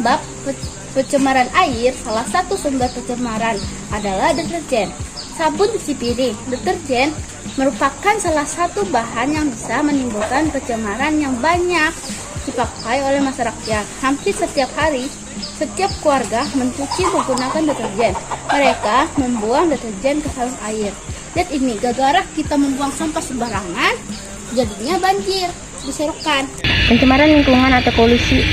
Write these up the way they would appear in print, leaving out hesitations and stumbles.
Penyebab pencemaran air, salah satu sumber pencemaran adalah deterjen. Sabun cuci piring, deterjen merupakan salah satu bahan yang bisa menimbulkan pencemaran yang banyak dipakai oleh masyarakat. Hampir setiap hari, setiap keluarga mencuci menggunakan deterjen. Mereka membuang deterjen ke saluran air. Lihat ini, gara-gara kita membuang sampah sembarangan, jadinya banjir di selokan. Pencemaran lingkungan atau polusi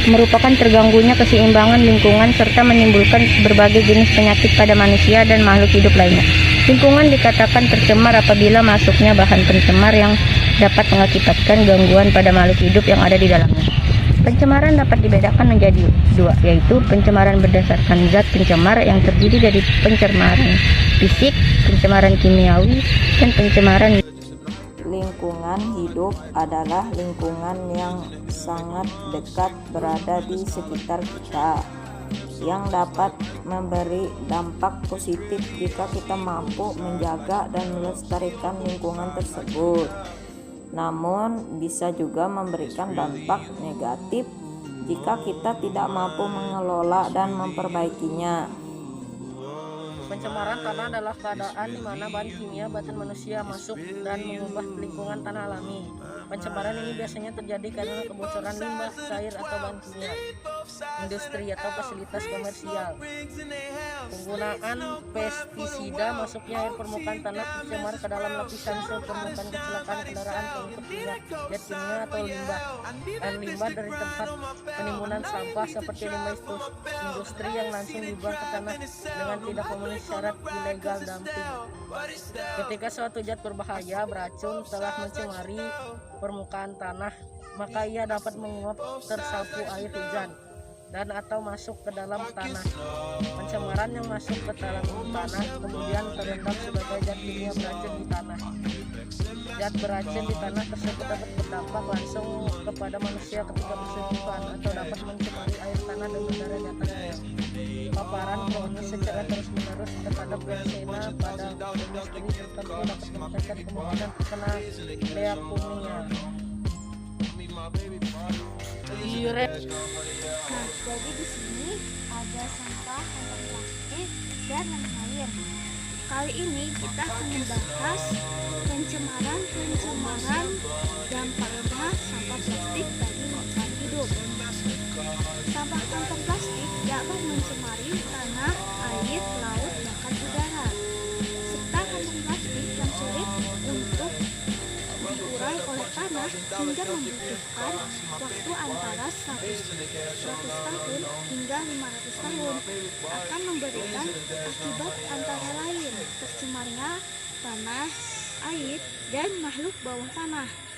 merupakan terganggunya keseimbangan lingkungan serta menimbulkan berbagai jenis penyakit pada manusia dan makhluk hidup lainnya. Lingkungan dikatakan tercemar apabila masuknya bahan pencemar yang dapat mengakibatkan gangguan pada makhluk hidup yang ada di dalamnya. Pencemaran dapat dibedakan menjadi dua, yaitu pencemaran berdasarkan zat pencemar yang terdiri dari pencemaran fisik, pencemaran kimiawi, dan pencemaran. Lingkungan hidup adalah lingkungan yang sangat dekat berada di sekitar kita, yang dapat memberi dampak positif jika kita mampu menjaga dan melestarikan lingkungan tersebut. Namun bisa juga memberikan dampak negatif jika kita tidak mampu mengelola dan memperbaikinya. Pencemaran tanah adalah keadaan di mana bahan kimia buatan manusia masuk dan mengubah lingkungan tanah alami. Pencemaran ini biasanya terjadi karena kebocoran limbah, cair atau bahan kimia, industri atau fasilitas komersial. Penggunaan pestisida, masuknya air permukaan tanah tercemar ke dalam lapisan sel permukaan, kecelakaan kendaraan pengikut minyak, zat kimia atau limbah, dan limbah dari tempat penimbunan sampah seperti limbah industri yang langsung dibuang ke tanah dengan tidak memenuhi syarat illegal dumping. Ketika suatu zat berbahaya beracun telah mencemari permukaan tanah, maka ia dapat menguap tersapu air hujan dan atau masuk ke dalam tanah. Pencemaran yang masuk ke dalam tanah kemudian terendam sebagai zat kimia beracun di tanah. Zat beracun di tanah tersebut dapat berdampak langsung kepada manusia ketika bersentuhan atau dapat mencemari air tanah dan udara di atasnya. Paparan kronis secara terus-menerus terhadap dioksina pada industri tertentu dapat meningkatkan kemungkinan terkena leukemia. Nah, jadi di sini ada sampah kantong plastik dan air. Kali ini kita akan membahas pencemaran dampaknya sampah plastik bagi lingkungan hidup. Sampah kantong plastik dapat mencemari tanah, air, laut, bahkan udara. Serta kantong plastik yang sulit untuk diurai oleh tanah hingga membutuhkan waktu antara 100 tahun hingga 500 tahun, akan memberikan akibat antara lain tercemarnya tanah, air, dan makhluk bawah tanah.